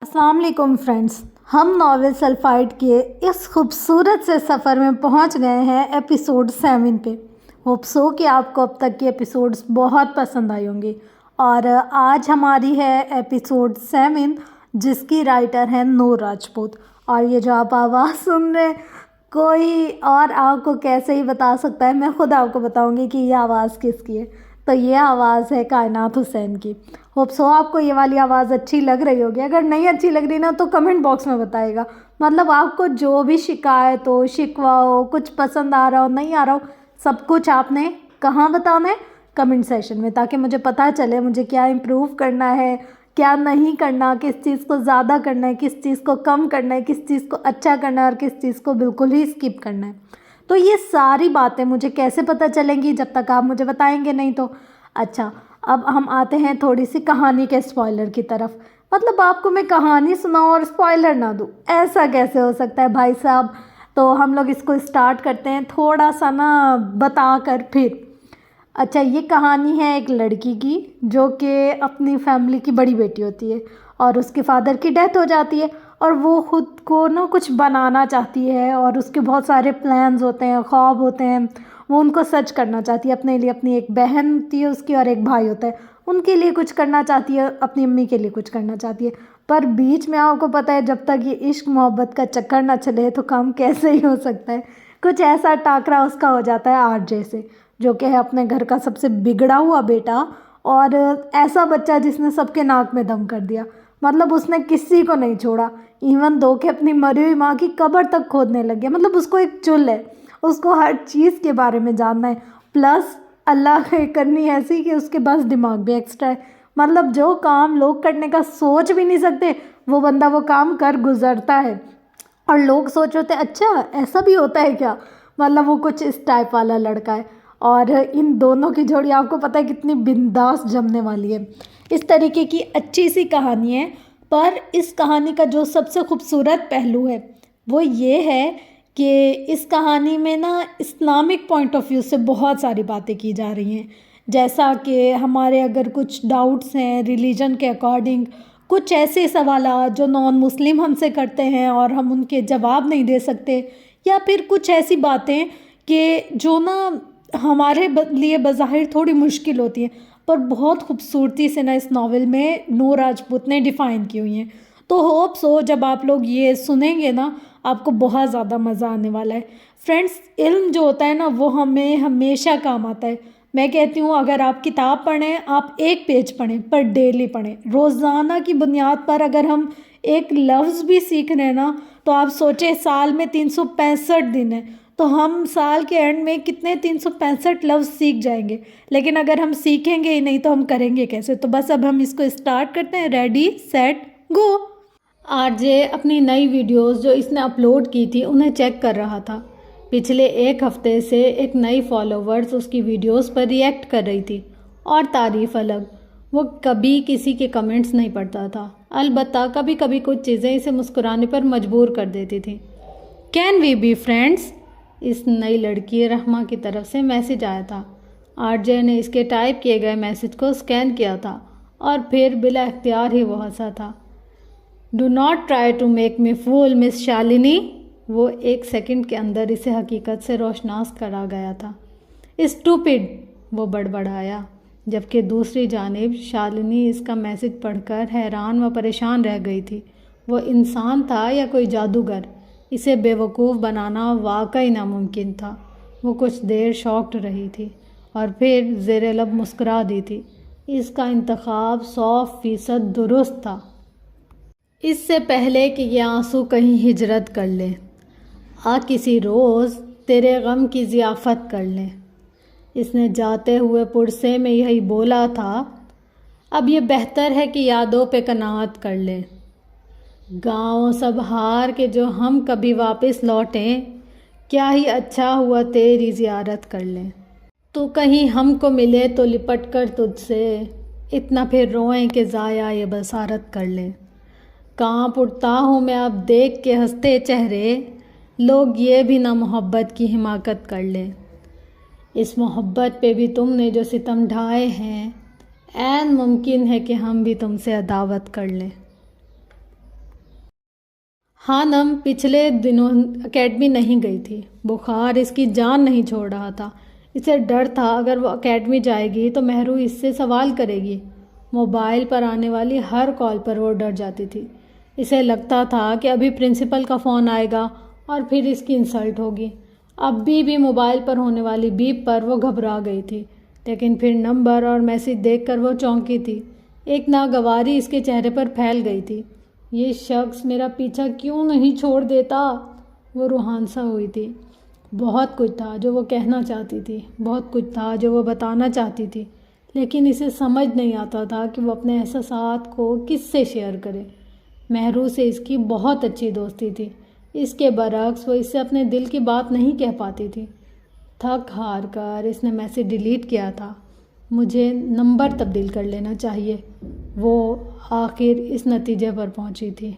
अस्सलाम वालेकुम फ्रेंड्स, हम नॉवेल सल्फाइड के इस खूबसूरत से सफ़र में पहुंच गए हैं एपिसोड 7 पे। होप सो कि आपको अब तक के एपिसोड्स बहुत पसंद आई होंगी और आज हमारी है एपिसोड 7 जिसकी राइटर है नूर राजपूत। और ये जो आप आवाज़ सुन रहे कोई और आपको कैसे ही बता सकता है, मैं खुद आपको बताऊंगी कि ये आवाज़ किसकी है। तो ये आवाज़ है कायनात हुसैन की। होप सो आपको ये वाली आवाज़ अच्छी लग रही होगी। अगर नहीं अच्छी लग रही ना तो कमेंट बॉक्स में बताइएगा। मतलब आपको जो भी शिकायत हो, शिकवा हो, कुछ पसंद आ रहा हो, नहीं आ रहा हो, सब कुछ आपने कहाँ बताना है? कमेंट सेशन में, ताकि मुझे पता चले मुझे क्या इम्प्रूव करना है, क्या नहीं करना, किस चीज़ को ज़्यादा करना है, किस चीज़ को कम करना है, किस चीज़ को अच्छा करना है और किस चीज़ को बिल्कुल ही स्किप करना है। तो ये सारी बातें मुझे कैसे पता चलेंगी जब तक आप मुझे बताएंगे नहीं तो। अच्छा, अब हम आते हैं थोड़ी सी कहानी के स्पॉइलर की तरफ। मतलब आपको मैं कहानी सुनाऊँ और स्पॉइलर ना दूँ, ऐसा कैसे हो सकता है भाई साहब? तो हम लोग इसको स्टार्ट करते हैं थोड़ा सा ना बता कर फिर। अच्छा, ये कहानी है एक लड़की की जो कि अपनी फैमिली की बड़ी बेटी होती है और उसके फादर की डेथ हो जाती है और वो ख़ुद को ना कुछ बनाना चाहती है और उसके बहुत सारे प्लान्स होते हैं, ख्वाब होते हैं। वो उनको सच करना चाहती है अपने लिए। अपनी एक बहन होती है उसकी और एक भाई होता है, उनके लिए कुछ करना चाहती है, अपनी अम्मी के लिए कुछ करना चाहती है। पर बीच में आपको पता है जब तक ये इश्क मोहब्बत का चक्कर ना चले तो काम कैसे ही हो सकता है। कुछ ऐसा टाकरा उसका हो जाता है आरजे से, जो कि है अपने घर का सबसे बिगड़ा हुआ बेटा और ऐसा बच्चा जिसने सबके नाक में दम कर दिया। मतलब उसने किसी को नहीं छोड़ा, इवन दो कि अपनी मरी हुई माँ की कब्र तक खोदने लग गया। मतलब उसको एक चुल है, उसको हर चीज़ के बारे में जानना है। प्लस अल्लाह की करनी ऐसी कि उसके पास दिमाग भी एक्स्ट्रा है। मतलब जो काम लोग करने का सोच भी नहीं सकते वो बंदा वो काम कर गुजरता है और लोग सोच रहे थे अच्छा ऐसा भी होता है क्या। मतलब वो कुछ इस टाइप वाला लड़का है। और इन दोनों की जोड़ी आपको पता है कितनी बिंदास जमने वाली है। इस तरीके की अच्छी सी कहानी है। पर इस कहानी का जो सबसे खूबसूरत पहलू है वो ये है कि इस कहानी में ना इस्लामिक पॉइंट ऑफ व्यू से बहुत सारी बातें की जा रही हैं। जैसा कि हमारे अगर कुछ डाउट्स हैं रिलीजन के अकॉर्डिंग, कुछ ऐसे सवाल जो नॉन मुस्लिम हमसे करते हैं और हम उनके जवाब नहीं दे सकते, या फिर कुछ ऐसी बातें कि जो ना हमारे लिए बज़ाहिर थोड़ी मुश्किल होती हैं पर बहुत खूबसूरती से ना इस नावल में नूर राजपूत ने डिफ़ाइन की हुई हैं। तो होप सो जब आप लोग ये सुनेंगे ना आपको बहुत ज़्यादा मज़ा आने वाला है। फ्रेंड्स, इल्म जो होता है ना वो हमें हमेशा काम आता है। मैं कहती हूँ अगर आप किताब पढ़ें, आप एक पेज पढ़ें पर डेली पढ़ें। रोज़ाना की बुनियाद पर अगर हम एक लफ्ज़ भी सीख रहे हैं ना तो आप सोचें साल में 365 दिन है तो हम साल के एंड में कितने 365 लफ्ज़ सीख जाएंगे। लेकिन अगर हम सीखेंगे ही नहीं तो हम करेंगे कैसे? तो बस अब हम इसको स्टार्ट करते हैं। Ready set go. आरजे अपनी नई वीडियोस जो इसने अपलोड की थी उन्हें चेक कर रहा था। पिछले एक हफ्ते से एक नई फॉलोवर्स उसकी वीडियोस पर रिएक्ट कर रही थी और तारीफ़ अलग। वो कभी किसी के कमेंट्स नहीं पढ़ता था, अलबत्ता कभी कभी कुछ चीज़ें इसे मुस्कुराने पर मजबूर कर देती थी। Can we be friends? इस नई लड़की रहमा की तरफ से मैसेज आया था। आरजे ने इसके टाइप किए गए मैसेज को स्कैन किया था और फिर बिला इख्तियार ही वो हंसा था। Do not try to make me fool miss Shalini. वो एक सेकंड के अंदर इसे हकीकत से रोशनास करा गया था। स्टूपिड, वो बड़बड़ाया, जबकि दूसरी जानिब शालिनी इसका मैसेज पढ़कर हैरान व परेशान रह गई थी। वो इंसान था या कोई जादूगर? इसे बेवकूफ़ बनाना वाकई नामुमकिन था। वो कुछ देर शॉक्ड रही थी और फिर ज़ेरे लब मुस्कुरा दी थी। इसका इंतखाब 100% दुरुस्त था। इससे पहले कि ये आंसू कहीं हिजरत कर ले, किसी रोज़ तेरे गम की ज़ियाफ़त कर ले। इसने जाते हुए पुरसे में यही बोला था। अब ये बेहतर है कि यादों पे कनाअत कर ले। गाँव सब हार के जो हम कभी वापस लौटें, क्या ही अच्छा हुआ तेरी ज़ियारत कर लें। तो कहीं हमको मिले तो लिपट कर तुझसे, इतना फिर रोएं कि ज़ाया ये बसारत कर लें। काँप उठता हूँ मैं अब देख के हंसते चेहरे, लोग ये भी ना मोहब्बत की हिमाकत कर लें। इस मोहब्बत पे भी तुमने जो सितम ढाए हैं, ऐन मुमकिन है कि हम भी तुमसे अदावत कर लें। हानम पिछले दिनों एकेडमी नहीं गई थी। बुखार इसकी जान नहीं छोड़ रहा था। इसे डर था अगर वो एकेडमी जाएगी तो मेहरू इससे सवाल करेगी। मोबाइल पर आने वाली हर कॉल पर वो डर जाती थी। इसे लगता था कि अभी प्रिंसिपल का फ़ोन आएगा और फिर इसकी इंसल्ट होगी। अभी भी मोबाइल पर होने वाली बीप पर वो घबरा गई थी, लेकिन फिर नंबर और मैसेज देखकर वो चौंकी थी। एक नागवारी इसके चेहरे पर फैल गई थी। ये शख्स मेरा पीछा क्यों नहीं छोड़ देता? वो रूहान सा हुई थी। बहुत कुछ था जो वो कहना चाहती थी, बहुत कुछ था जो वो बताना चाहती थी, लेकिन इसे समझ नहीं आता था कि वो अपने एहसासात को किससे शेयर करे। मेहरू से इसकी बहुत अच्छी दोस्ती थी। इसके बरक्स वो इससे अपने दिल की बात नहीं कह पाती थी। थक हार कर इसने मैसेज डिलीट किया था। मुझे नंबर तब्दील कर लेना चाहिए। वो आखिर इस नतीजे पर पहुंची थी।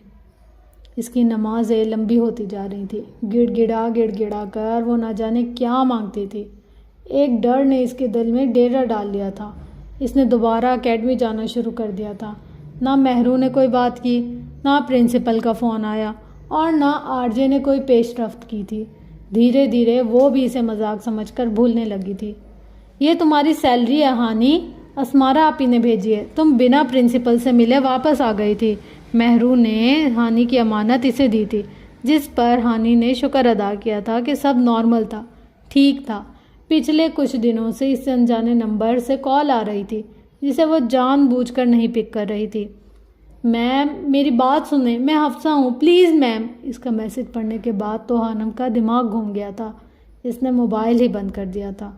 इसकी नमाज़ें लंबी होती जा रही थी। गिड़गिड़ा कर वो ना जाने क्या मांगती थी। एक डर ने इसके दिल में डेरा डाल लिया था। इसने दोबारा एकेडमी जाना शुरू कर दिया था। ना मेहरू ने कोई बात की, ना प्रिंसिपल का फ़ोन आया और ना आरजे ने कोई पेशरफ्त की थी। धीरे धीरे वो भी इसे मजाक समझकर भूलने लगी थी। ये तुम्हारी सैलरी है हानी, असमारा आप ही ने भेजी है। तुम बिना प्रिंसिपल से मिले वापस आ गई थी। मेहरू ने हानी की अमानत इसे दी थी, जिस पर हानी ने शुक्र अदा किया था कि सब नॉर्मल था, ठीक था। पिछले कुछ दिनों से इस अनजाने नंबर से कॉल आ रही थी, जिसे वो जानबूझकर नहीं पिक कर रही थी। मैम मेरी बात सुने, मैं हफ्सा हूँ, प्लीज़ मैम। इसका मैसेज पढ़ने के बाद तो हानम का दिमाग घूम गया था। इसने मोबाइल ही बंद कर दिया था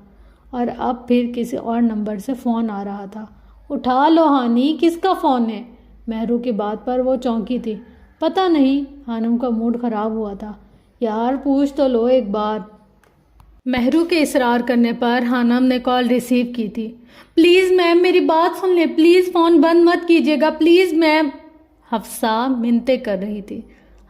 और अब फिर किसी और नंबर से फ़ोन आ रहा था। उठा लो हानी, किसका फ़ोन है? मेहरू की बात पर वो चौंकी थी। पता नहीं, हानम का मूड ख़राब हुआ था। यार पूछ तो लो एक बार। मेहरू के इसरार करने पर हानम ने कॉल रिसीव की थी। प्लीज़ मैम मेरी बात सुन ले, प्लीज़ फ़ोन बंद मत कीजिएगा, प्लीज़ मैम। हफ्सा मिन्नतें कर रही थी।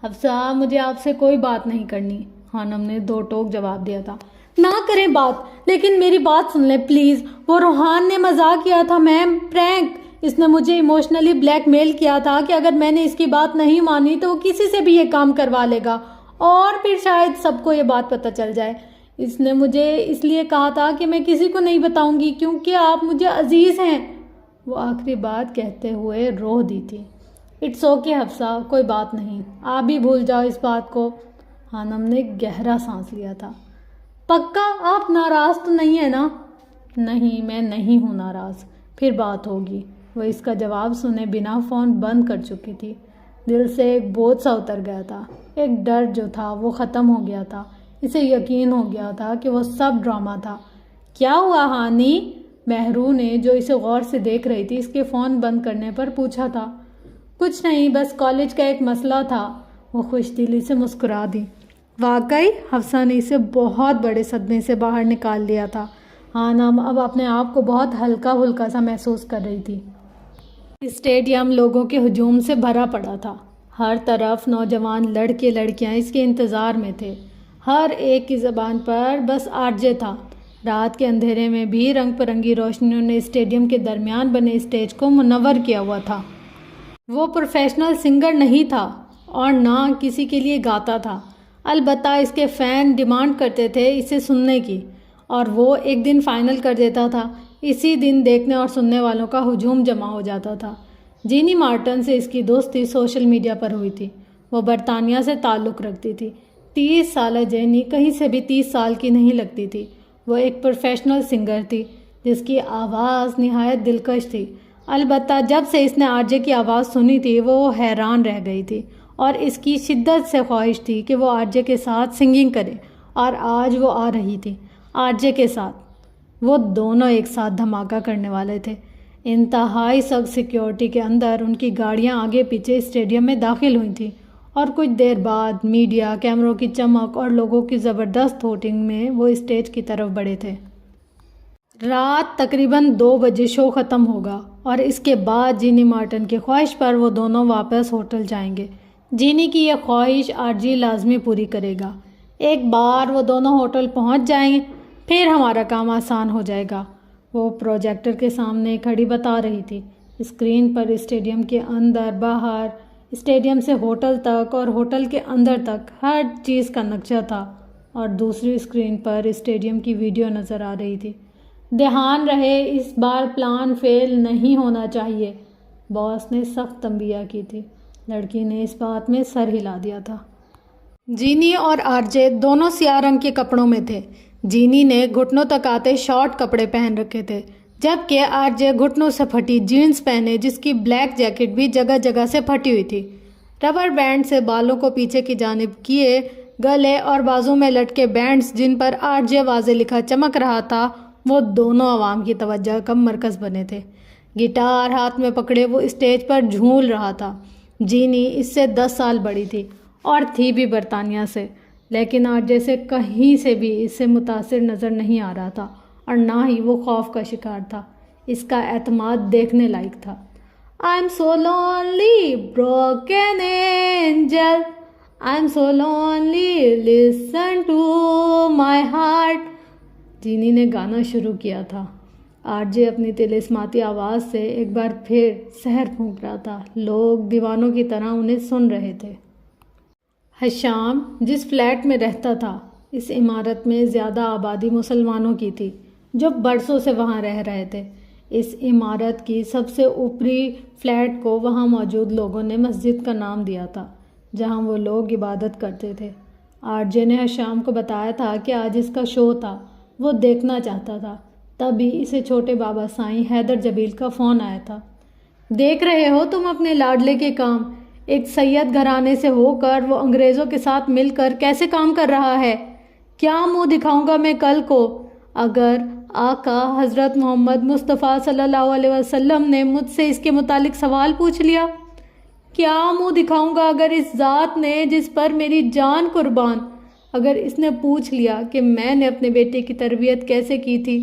हफ्सा मुझे आपसे कोई बात नहीं करनी, हानम ने दो टोक जवाब दिया था। ना करें बात, लेकिन मेरी बात सुन ले प्लीज़। वो रूहान ने मजाक किया था मैम, प्रैंक। इसने मुझे इमोशनली ब्लैकमेल किया था कि अगर मैंने इसकी बात नहीं मानी तो वो किसी से भी ये काम करवा लेगा और फिर शायद सबको ये बात पता चल जाए। इसने मुझे इसलिए कहा था कि मैं किसी को नहीं बताऊंगी क्योंकि आप मुझे अजीज़ हैं। वो आखिरी बात कहते हुए रो दी थी। इट्स ओके हफ्सा, कोई बात नहीं, आप भी भूल जाओ इस बात को। हानम ने गहरा सांस लिया था। पक्का आप नाराज़ तो नहीं है ना? नहीं, मैं नहीं हूँ नाराज़, फिर बात होगी। वह इसका जवाब सुने बिना फ़ोन बंद कर चुकी थी। दिल से एक बोझ सा उतर गया था। एक डर जो था वो ख़त्म हो गया था। इसे यकीन हो गया था कि वो सब ड्रामा था। क्या हुआ हानी? मेहरू ने, जो इसे गौर से देख रही थी, इसके फ़ोन बंद करने पर पूछा था। कुछ नहीं, बस कॉलेज का एक मसला था। वो खुशदिली से मुस्कुरा दी। वाकई हफ्सा ने इसे बहुत बड़े सदमे से बाहर निकाल लिया था। हानम अब अपने आप को बहुत हल्का फुल्का सा महसूस कर रही थी। स्टेडियम लोगों के हुजूम से भरा पड़ा था। हर तरफ नौजवान लड़के लड़कियां इसके इंतज़ार में थे। हर एक की ज़बान पर बस आरजे था। रात के अंधेरे में भी रंग बिरंगी रोशनियों ने स्टेडियम के दरमियान बने स्टेज को मुनव्वर किया हुआ था। वो प्रोफेशनल सिंगर नहीं था और ना किसी के लिए गाता था। अलबत्ता इसके फ़ैन डिमांड करते थे इसे सुनने की और वो एक दिन फ़ाइनल कर देता था। इसी दिन देखने और सुनने वालों का हुजूम जमा हो जाता था। जीनी मार्टन से इसकी दोस्ती सोशल मीडिया पर हुई थी। वो बरतानिया से ताल्लुक़ रखती थी। 30 साल जेनी कहीं से भी 30 साल की नहीं लगती थी। वो एक प्रोफेशनल सिंगर थी जिसकी आवाज़ निहायत दिलकश थी। अलबत्ता जब से इसने आरजे की आवाज़ सुनी थी वो हैरान रह गई थी और इसकी शिद्दत से ख्वाहिश थी कि वो आरजे के साथ सिंगिंग करे। और आज वो आ रही थी आरजे के साथ। वो दोनों एक साथ धमाका करने वाले थे। इंतहाई सख्त सिक्योरिटी के अंदर उनकी गाड़ियां आगे पीछे स्टेडियम में दाखिल हुई थी और कुछ देर बाद मीडिया, कैमरों की चमक और लोगों की ज़बरदस्त वोटिंग में वो स्टेज की तरफ बढ़े थे। रात तकरीबन 2 बजे शो ख़त्म होगा और इसके बाद जीनी मार्टन की ख्वाहिश पर वो दोनों वापस होटल जाएंगे। जीनी की यह ख्वाहिश आरजी लाजमी पूरी करेगा। एक बार वो दोनों होटल पहुंच जाएंगे फिर हमारा काम आसान हो जाएगा। वो प्रोजेक्टर के सामने खड़ी बता रही थी। स्क्रीन पर स्टेडियम के अंदर बाहर स्टेडियम से होटल तक और होटल के अंदर तक हर चीज़ का नक्शा था और दूसरी स्क्रीन पर स्टेडियम की वीडियो नज़र आ रही थी। ध्यान रहे, इस बार प्लान फेल नहीं होना चाहिए, बॉस ने सख्त तंबीह की थी। लड़की ने इस बात में सर हिला दिया था। जीनी और आरजे दोनों सियाह रंग के कपड़ों में थे। जीनी ने घुटनों तक आते शॉर्ट कपड़े पहन रखे थे, जबकि आरजे घुटनों से फटी जीन्स पहने, जिसकी ब्लैक जैकेट भी जगह जगह से फटी हुई थी। रबर बैंड से बालों को पीछे की जानिब किए, गले और बाजू में लटके बैंड्स जिन पर आरजे वाजे लिखा चमक रहा था, वो दोनों आवाम की तवज्जो का मरकज़ बने थे। गिटार हाथ में पकड़े वो स्टेज पर झूल रहा था। जीनी इससे 10 साल बड़ी थी और थी भी बरतानिया से, लेकिन आरजे से कहीं से भी इससे मुतासिर नज़र नहीं आ रहा था और ना ही वो खौफ का शिकार था। इसका एतमाद देखने लायक था। I am so lonely broken angel, I am so lonely listen to my heart. जीनी ने गाना शुरू किया था। आरजे अपनी तिलिस्माती आवाज़ से एक बार फिर सहर फूंक रहा था। लोग दीवानों की तरह उन्हें सुन रहे थे। हशाम जिस फ्लैट में रहता था, इस इमारत में ज़्यादा आबादी मुसलमानों की थी जो बरसों से वहाँ रह रहे थे। इस इमारत की सबसे ऊपरी फ्लैट को वहाँ मौजूद लोगों ने मस्जिद का नाम दिया था, जहाँ वो लोग इबादत करते थे। आरजे ने हशाम को बताया था कि आज इसका शो था, वो देखना चाहता था। तभी इसे छोटे बाबा साईं हैदर जबील का फ़ोन आया था। देख रहे हो तुम अपने लाडले के काम, एक सैयद घराने से होकर वो अंग्रेज़ों के साथ मिलकर कैसे काम कर रहा है। क्या मुंह दिखाऊंगा मैं कल को अगर आका हज़रत मोहम्मद मुस्तफ़ा सल्लल्लाहु अलैहि वसल्लम ने मुझसे इसके मुतालिक सवाल पूछ लिया। क्या मुंह दिखाऊंगा अगर इस ज़ात ने जिस पर मेरी जान कुर्बान, अगर इसने पूछ लिया कि मैंने अपने बेटे की तरबियत कैसे की थी।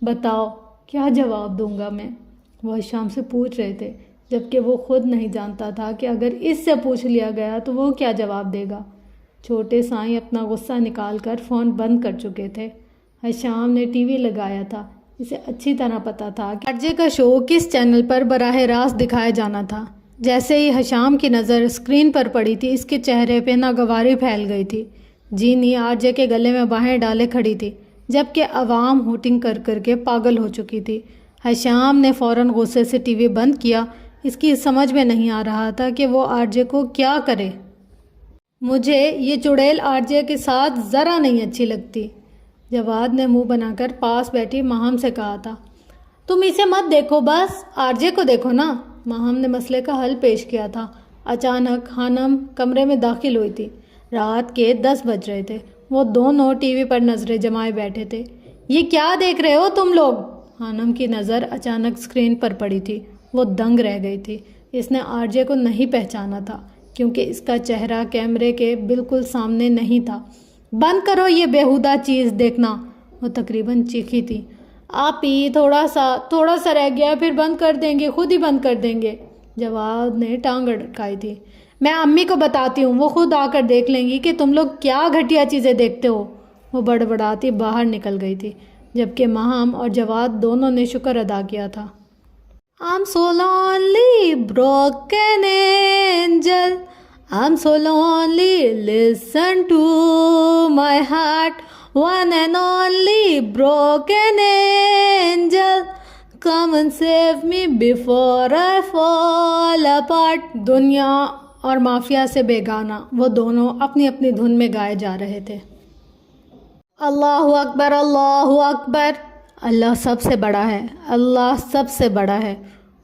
बताओ क्या जवाब दूंगा मैं। वह शाम से पूछ रहे थे, जबकि वो खुद नहीं जानता था कि अगर इससे पूछ लिया गया तो वो क्या जवाब देगा। छोटे साईं अपना गुस्सा निकाल कर फ़ोन बंद कर चुके थे। हशाम ने टीवी लगाया था। इसे अच्छी तरह पता था कि आरजे का शो किस चैनल पर बराह रास्त दिखाया जाना था। जैसे ही हशाम की नज़र स्क्रीन पर पड़ी थी, इसके चेहरे पे नागवारी फैल गई थी। जीनी आरजे के गले में बाहें डाले खड़ी थी, जबकि अवाम हूटिंग कर करके पागल हो चुकी थी। हशाम ने फ़ौरन गुस्से से टीवी बंद किया। इसकी समझ में नहीं आ रहा था कि वो आरजे को क्या करे। मुझे ये चुड़ैल आरजे के साथ ज़रा नहीं अच्छी लगती, जवाद ने मुंह बनाकर पास बैठी माहम से कहा था। तुम इसे मत देखो, बस आरजे को देखो ना। माहम ने मसले का हल पेश किया था। अचानक खानम कमरे में दाखिल हुई थी। रात के 10 बज रहे थे। वो दोनों टीवी पर नज़रें जमाए बैठे थे। ये क्या देख रहे हो तुम लोग? खानम की नज़र अचानक स्क्रीन पर पड़ी थी। वो दंग रह गई थी। इसने आरजे को नहीं पहचाना था, क्योंकि इसका चेहरा कैमरे के बिल्कुल सामने नहीं था। बंद करो ये बेहुदा चीज़ देखना, वो तकरीबन चीखी थी। आप ही थोड़ा सा रह गया, फिर बंद कर देंगे, खुद ही बंद कर देंगे। जवाद ने टांग अड़काई थी। मैं अम्मी को बताती हूँ, वो खुद आकर देख लेंगी कि तुम लोग क्या घटिया चीज़ें देखते हो। वो बड़बड़ाती बाहर निकल गई थी, जबकि माहम और जवाद दोनों ने शुक्र अदा किया था। I'm so lonely, broken angel, I'm so lonely, listen to my heart, one and only broken angel, come and save me before I fall apart। दुनिया और माफिया से बेगाना वो दोनों अपनी अपनी धुन में गाए जा रहे थे। अल्लाहु अकबर, अल्लाहु अकबर। अल्लाह सबसे बड़ा है, अल्लाह सबसे बड़ा है।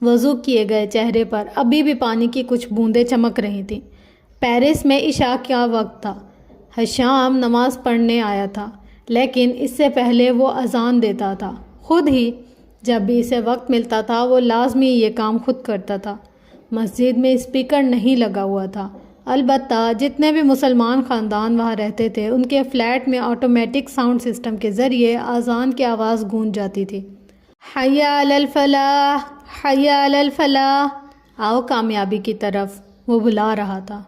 वज़ू किए गए चेहरे पर अभी भी पानी की कुछ बूंदें चमक रही थीं। पेरिस में इशा का वक्त था। हशाम नमाज़ पढ़ने आया था, लेकिन इससे पहले वो अज़ान देता था खुद ही। जब भी इसे वक्त मिलता था वो लाजमी ये काम खुद करता था। मस्जिद में स्पीकर नहीं लगा हुआ था। अलबत्ता जितने भी मुसलमान ख़ानदान वहाँ रहते थे, उनके फ़्लैट में ऑटोमेटिक साउंड सिस्टम के ज़रिए अज़ान की आवाज़ गूंज जाती थी। हय्या अलल फलाह, हय्या अलल फलाह, आओ कामयाबी की तरफ, वो बुला रहा था।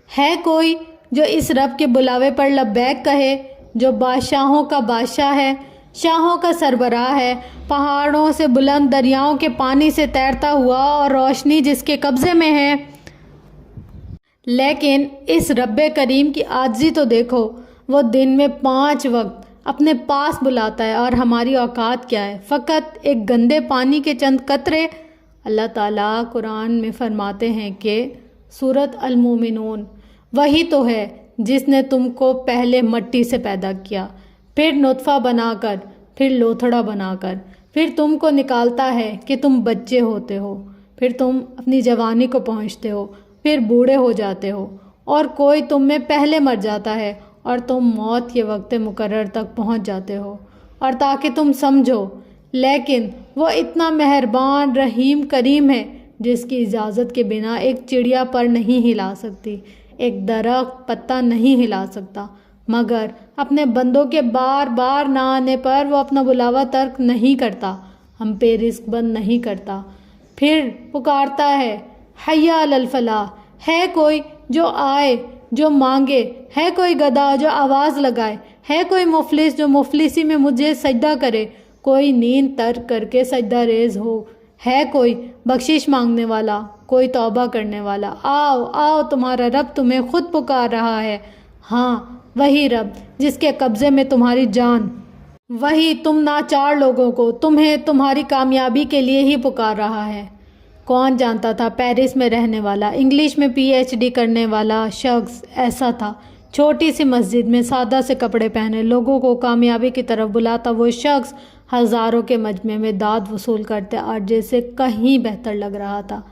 है कोई जो इस रब के बुलावे पर लब्बैक कहे, जो बादशाहों का बादशाह है, शाहों का सरबराह है, पहाड़ों से बुलंद दरियाओं के पानी से तैरता हुआ और रोशनी जिसके कब्ज़े में है। लेकिन इस रब्बे करीम की आजिज़ी तो देखो, वो दिन में 5 वक्त अपने पास बुलाता है और हमारी औकात क्या है, फ़कत एक गंदे पानी के चंद कतरे। अल्लाह ताला कुरान में फरमाते हैं कि सूरत अल मोमिनून, वही तो है जिसने तुमको पहले मट्टी से पैदा किया, फिर नुत्फ़ा बनाकर, फिर लोथड़ा बनाकर, फिर तुमको निकालता है कि तुम बच्चे होते हो, फिर तुम अपनी जवानी को पहुँचते हो, फिर बूढ़े हो जाते हो, और कोई तुम में पहले मर जाता है और तुम मौत के वक्त मुकर्रर तक पहुँच जाते हो, और ताकि तुम समझो। लेकिन वो इतना मेहरबान रहीम करीम है जिसकी इजाज़त के बिना एक चिड़िया पर नहीं हिला सकती, एक दरख्त पत्ता नहीं हिला सकता, मगर अपने बंदों के बार बार ना आने पर वो अपना बुलावा तर्क नहीं करता, हम पे रिस्क बंद नहीं करता। फिर पुकारता है, हय्या अलल फलाह, है कोई जो आए, जो मांगे, है कोई गदा जो आवाज़ लगाए, है कोई मुफलिस जो मुफलिसी में मुझे सजदा करे, कोई नींद तर्क करके सजदा रेज हो, है कोई बख्शिश मांगने वाला, कोई तौबा करने वाला। आओ आओ, तुम्हारा रब तुम्हें खुद पुकार रहा है। हाँ, वही रब जिसके कब्ज़े में तुम्हारी जान, वही तुम नाचार लोगों को तुम्हें तुम्हारी कामयाबी के लिए ही पुकार रहा है। कौन जानता था पेरिस में रहने वाला, इंग्लिश में PhD करने वाला शख्स ऐसा था। छोटी सी मस्जिद में सादा से कपड़े पहने लोगों को कामयाबी की तरफ बुलाता वो शख्स हज़ारों के मजमे में दाद वसूल करते आरजे से कहीं बेहतर लग रहा था।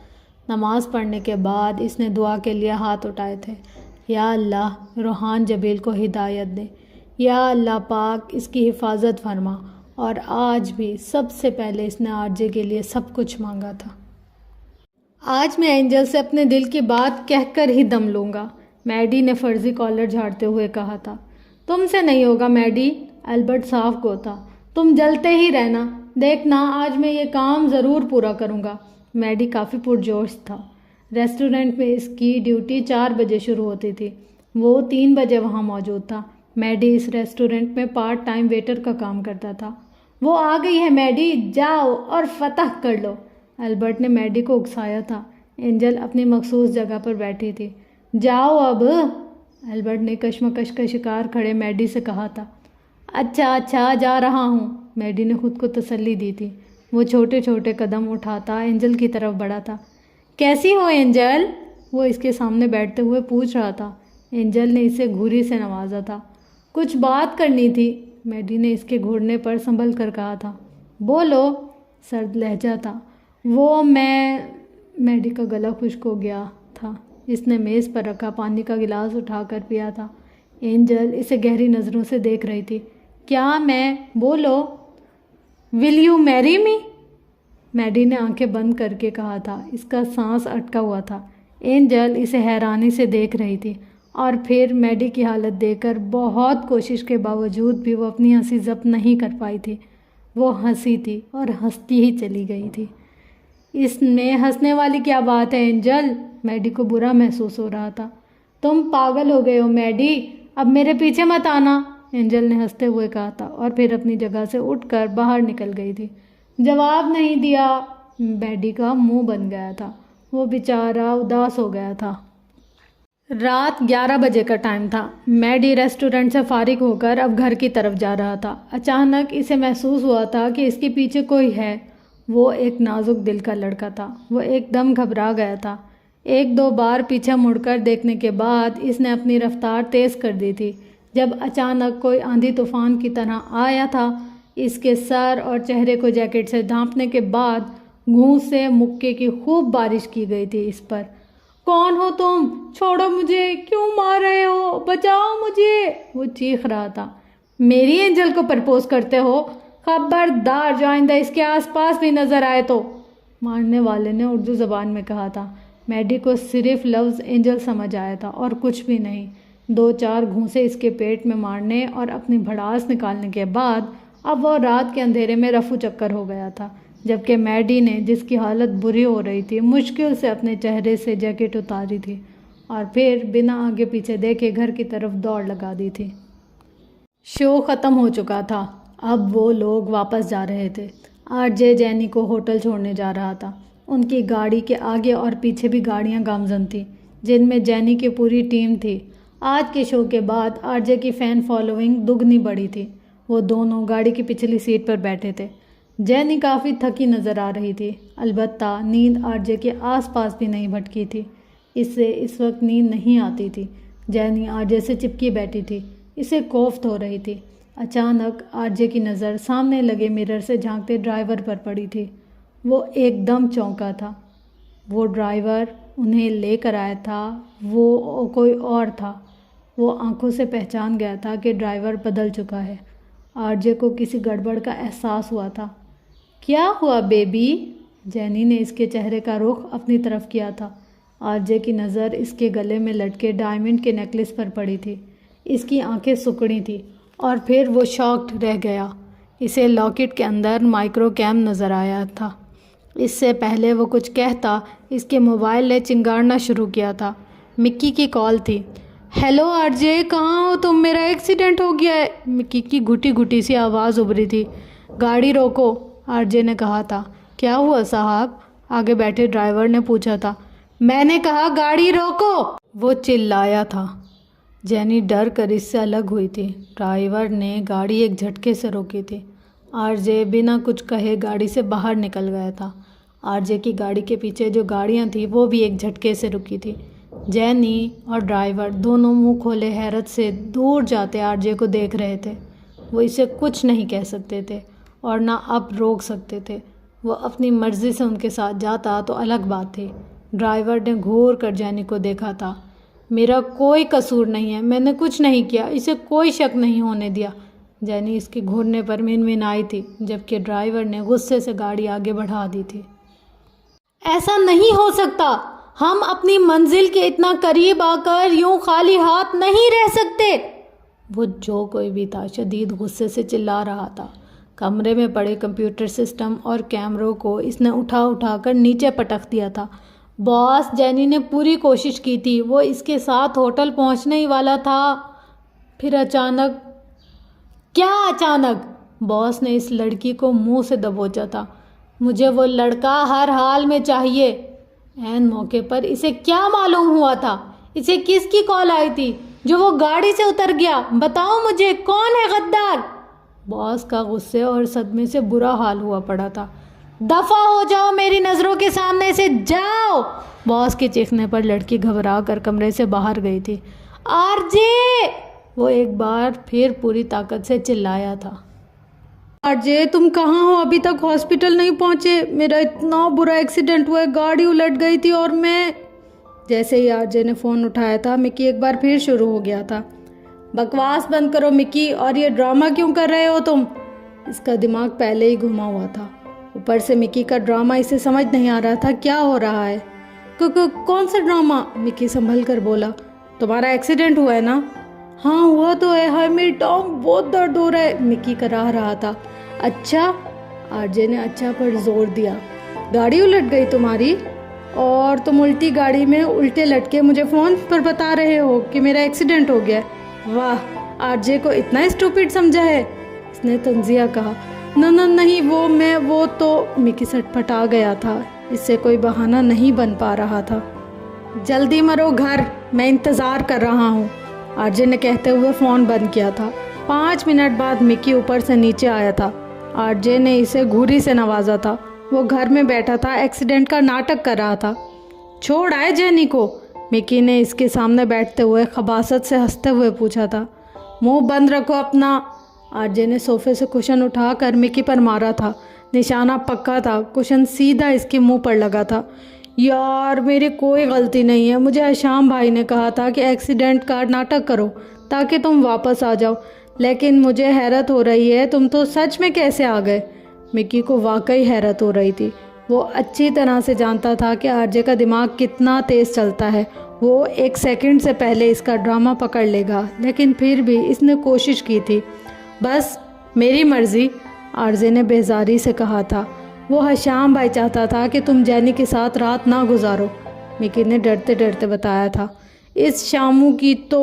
नमाज़ पढ़ने के बाद इसने दुआ के लिए हाथ उठाए थे। या अल्लाह, रूहान जबील को हिदायत दे। या अल्लाह पाक, इसकी हिफाजत फरमा। और आज भी सबसे पहले इसने आरजे के लिए सब कुछ मांगा था। आज मैं एंजल से अपने दिल की बात कहकर ही दम लूँगा, मैडी ने फर्जी कॉलर झाड़ते हुए कहा था। तुमसे नहीं होगा मैडी, एल्बर्ट साफ को था। तुम जलते ही रहना, देखना आज मैं ये काम ज़रूर पूरा करूँगा। मैडी काफ़ी पुरजोश था। रेस्टोरेंट में इसकी ड्यूटी 4 बजे शुरू होती थी, वो 3 बजे वहाँ मौजूद था। मैडी इस रेस्टोरेंट में पार्ट टाइम वेटर का काम करता था। वो आ गई है मैडी, जाओ और फतह कर लो, एल्बर्ट ने मैडी को उकसाया था। एंजल अपनी मखसूस जगह पर बैठी थी। जाओ अब, एल्बर्ट ने कश्मकश का शिकार खड़े मैडी से कहा था। अच्छा अच्छा, जा रहा हूँ, मैडी ने खुद को तसल्ली दी थी। वो छोटे छोटे कदम उठाता एंजल की तरफ बढ़ा था। कैसी हो एंजल, वो इसके सामने बैठते हुए पूछ रहा था। एंजल ने इसे घूरी से नवाजा था। कुछ बात करनी थी, मैडी ने इसके घूरने पर संभल कर कहा था। बोलो, सर्द लहजा था। वो मैडी का गला खुश्क हो गया था। इसने मेज़ पर रखा पानी का गिलास उठाकर पिया था। एंजल इसे गहरी नज़रों से देख रही थी। क्या मैं, बोलो। Will you marry me, Maddy ने आंखें बंद करके कहा था। इसका सांस अटका हुआ था। एंजल इसे हैरानी से देख रही थी और फिर मैडी की हालत देखकर बहुत कोशिश के बावजूद भी वो अपनी हंसी ज़ब्त नहीं कर पाई थी। वो हंसी थी और हंसती ही चली गई थी। इसमें हंसने वाली क्या बात है एंजल, मैडी को बुरा महसूस हो रहा था। तुम पागल हो गए हो मैडी, अब मेरे पीछे मत आना, एंजल ने हंसते हुए कहा था और फिर अपनी जगह से उठकर बाहर निकल गई थी। जवाब नहीं दिया। मैडी का मुंह बन गया था। वो बेचारा उदास हो गया था। रात 11 बजे का टाइम था। मैडी रेस्टोरेंट से फारिग होकर अब घर की तरफ जा रहा था। अचानक इसे महसूस हुआ था कि इसके पीछे कोई है। वो एक नाजुक दिल का लड़का था। वो एकदम घबरा गया था। 1-2 बार पीछे मुड़कर देखने के बाद इसने अपनी रफ्तार तेज़ कर दी थी जब अचानक कोई आंधी तूफान की तरह आया था। इसके सर और चेहरे को जैकेट से ढांपने के बाद घूंस से मुक्के की खूब बारिश की गई थी इस पर। कौन हो तुम, छोड़ो मुझे, क्यों मार रहे हो, बचाओ मुझे, वो चीख रहा था। मेरी एंजल को प्रपोज करते हो, खबरदार जो आइंदा इसके आसपास भी नज़र आए तो, मारने वाले ने उर्दू ज़बान में कहा था। मैडी को सिर्फ लफ्ज़ एंजल समझ आया था और कुछ भी नहीं। 2-4 घूंसे इसके पेट में मारने और अपनी भड़ास निकालने के बाद अब वो रात के अंधेरे में रफू चक्कर हो गया था, जबकि मैडी ने, जिसकी हालत बुरी हो रही थी, मुश्किल से अपने चेहरे से जैकेट उतारी थी और फिर बिना आगे पीछे देखे घर की तरफ दौड़ लगा दी थी। शो ख़त्म हो चुका था। अब वो लोग वापस जा रहे थे। आरजे जैनी को होटल छोड़ने जा रहा था। उनकी गाड़ी के आगे और पीछे भी गाड़ियां गामजन थीं। जिनमें जैनी की पूरी टीम थी। आज के शो के बाद आरजे की फ़ैन फॉलोइंग दुगनी बढ़ी थी। वो दोनों गाड़ी की पिछली सीट पर बैठे थे। जैनी काफ़ी थकी नज़र आ रही थी, अलबत्ता नींद आरजे के आसपास भी नहीं भटकी थी। इससे इस वक्त नींद नहीं आती थी। जैनी आरजे से चिपकी बैठी थी, इसे कोफ्त हो रही थी। अचानक आरजे की नज़र सामने लगे मिरर से झांकते ड्राइवर पर पड़ी थी। वो एकदम चौंका था। वो ड्राइवर उन्हें लेकर आया था, वो कोई और था। वो आंखों से पहचान गया था कि ड्राइवर बदल चुका है। आरजे को किसी गड़बड़ का एहसास हुआ था। क्या हुआ बेबी? जैनी ने इसके चेहरे का रुख अपनी तरफ किया था। आरजे की नज़र इसके गले में लटके डायमंड के नेकलेस पर पड़ी थी। इसकी आंखें सुकड़ी थी और फिर वो शॉक्ड रह गया। इसे लॉकेट के अंदर माइक्रो कैम नज़र आया था। इससे पहले वो कुछ कहता, इसके मोबाइल ने चिंगारना शुरू किया था। मिक्की की कॉल थी। हेलो आरजे, कहाँ हो तुम? मेरा एक्सीडेंट हो गया है। मिक्की की घुटी घुटी सी आवाज़ उभरी थी। गाड़ी रोको, आरजे ने कहा था। क्या हुआ साहब? आगे बैठे ड्राइवर ने पूछा था। मैंने कहा गाड़ी रोको, वो चिल्लाया था। जैनी डर कर इससे अलग हुई थी। ड्राइवर ने गाड़ी एक झटके से रोकी थी। आरजे बिना कुछ कहे गाड़ी से बाहर निकल गया था। आरजे की गाड़ी के पीछे जो गाड़ियां थी वो भी एक झटके से रुकी थी। जैनी और ड्राइवर दोनों मुंह खोले हैरत से दूर जाते आरजे को देख रहे थे। वो इसे कुछ नहीं कह सकते थे और ना अब रोक सकते थे। वो अपनी मर्ज़ी से उनके साथ जाता तो अलग बात थी। ड्राइवर ने घूर कर जैनी को देखा था। मेरा कोई कसूर नहीं है, मैंने कुछ नहीं किया, इसे कोई शक नहीं होने दिया। जैनी इसके घूरने पर मिनमिनाई थी, जबकि ड्राइवर ने गुस्से से गाड़ी आगे बढ़ा दी थी। ऐसा नहीं हो सकता, हम अपनी मंजिल के इतना करीब आकर यूं खाली हाथ नहीं रह सकते। वो जो कोई भी था शदीद गुस्से से चिल्ला रहा था। कमरे में पड़े कंप्यूटर सिस्टम और कैमरों को इसने उठा कर नीचे पटक दिया था। बॉस, जैनी ने पूरी कोशिश की थी, वो इसके साथ होटल पहुंचने ही वाला था। फिर अचानक। क्या अचानक? बॉस ने इस लड़की को मुंह से दबोचा था। मुझे वो लड़का हर हाल में चाहिए। ऐन मौके पर इसे क्या मालूम हुआ था? इसे किसकी कॉल आई थी जो वो गाड़ी से उतर गया? बताओ मुझे, कौन है गद्दार? बॉस का गुस्से और सदमे से बुरा हाल हुआ पड़ा था। दफा हो जाओ मेरी नज़रों के सामने से, जाओ। बॉस के चीखने पर लड़की घबरा कर कमरे से बाहर गई थी। आरजे, वो एक बार फिर पूरी ताकत से चिल्लाया था। आरजे, तुम कहाँ हो? अभी तक हॉस्पिटल नहीं पहुँचे? मेरा इतना बुरा एक्सीडेंट हुआ है, गाड़ी उलट गई थी और मैं। जैसे ही आरजे ने फ़ोन उठाया था, मिक्की एक बार फिर शुरू हो गया था। बकवास बंद करो मिक्की, और ये ड्रामा क्यों कर रहे हो तुम? इसका दिमाग पहले ही घुमा हुआ था। ऊपर से मिक्की का ड्रामा इसे समझ नहीं आ रहा था क्या हो रहा है। कौन सा ड्रामा? मिक्की संभल कर बोला। तुम्हारा एक्सीडेंट हुआ है ना? हाँ हुआ तो है। हाय मेरी टांग बहुत दर्द हो रहा है, मिक्की करा रहा था। अच्छा? आरजे ने अच्छा पर जोर दिया। गाड़ी उलट गई तुम्हारी? और तुम उल्टी गाड़ी में उल्टे लटके मुझे फ़ोन पर बता रहे हो कि मेरा एक्सीडेंट हो गया? वाह, आरजे को इतना स्टूपिड समझा है, इसने तंजिया कहा। नहीं, वो तो मिक्की सटपटा गया था। इससे कोई बहाना नहीं बन पा रहा था। जल्दी मरो घर, मैं इंतज़ार कर रहा हूँ, आरजे ने कहते हुए फ़ोन बंद किया था। 5 मिनट बाद मिक्की ऊपर से नीचे आया था। आरजे ने इसे घूरी से नवाजा था। वो घर में बैठा था, एक्सीडेंट का नाटक कर रहा था। छोड़ आए जैनी को? मिक्की ने इसके सामने बैठते हुए खबासत से हंसते हुए पूछा था। मुंह बंद रखो अपना। आरजे ने सोफे से कुशन उठा कर मिक्की पर मारा था। निशाना पक्का था, कुशन सीधा इसके मुंह पर लगा था। यार, मेरी कोई गलती नहीं है। मुझे अशाम भाई ने कहा था कि एक्सीडेंट का नाटक करो ताकि तुम वापस आ जाओ, लेकिन मुझे हैरत हो रही है, तुम तो सच में कैसे आ गए? मिक्की को वाकई हैरत हो रही थी। वो अच्छी तरह से जानता था कि आरजे का दिमाग कितना तेज़ चलता है। वो 1 सेकंड से पहले इसका ड्रामा पकड़ लेगा, लेकिन फिर भी इसने कोशिश की थी। बस मेरी मर्ज़ी, आरजे ने बेजारी से कहा था। वो हशाम भाई चाहता था कि तुम जैनी के साथ रात ना गुजारो, मिक्की ने डरते डरते बताया था। इस शामू की तो।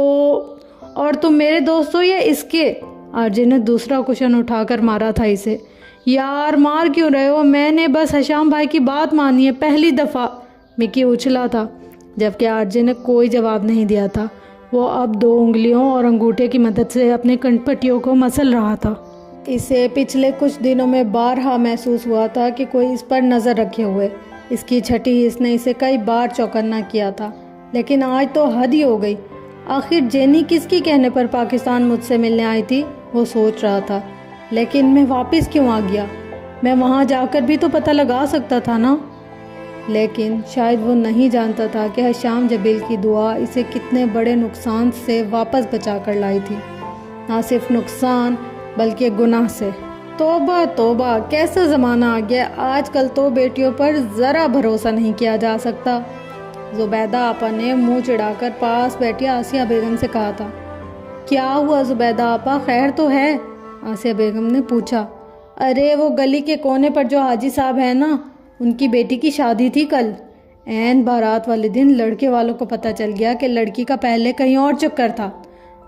और तुम मेरे दोस्त हो या इसके? आरजे ने दूसरा कुशन उठाकर मारा था इसे। यार, मार क्यों रहे हो? मैंने बस हशाम भाई की बात मानी है, पहली दफ़ा, मिक्की उछला था। जबकि आरजे ने कोई जवाब नहीं दिया था। वो अब 2 उंगलियों और अंगूठे की मदद से अपने कंठपट्टियों को मसल रहा था। इसे पिछले कुछ दिनों में बारहा महसूस हुआ था कि कोई इस पर नज़र रखे हुए। इसकी छठी हिस्स ने इसे कई बार चौकन्ना किया था, लेकिन आज तो हद ही हो गई। आखिर जेनी किसकी कहने पर पाकिस्तान मुझसे मिलने आई थी, वो सोच रहा था। लेकिन मैं वापस क्यों आ गया? मैं वहाँ जाकर भी तो पता लगा सकता था ना। लेकिन शायद वो नहीं जानता था कि हशाम जबील की दुआ इसे कितने बड़े नुकसान से वापस बचा कर लाई थी। ना सिर्फ नुकसान बल्कि गुनाह से। तौबा तौबा, कैसा ज़माना आ गया। आजकल तो बेटियों पर ज़रा भरोसा नहीं किया जा सकता। ज़ुबैदा आपा ने मुंह चिढ़ाकर पास बैठी आसिया बेगम से कहा था। क्या हुआ ज़ुबैदा आपा, खैर तो है? आसिया बेगम ने पूछा। अरे वो गली के कोने पर जो हाजी साहब हैं ना, उनकी बेटी की शादी थी कल। ऐन बारात वाले दिन लड़के वालों को पता चल गया कि लड़की का पहले कहीं और चक्कर था।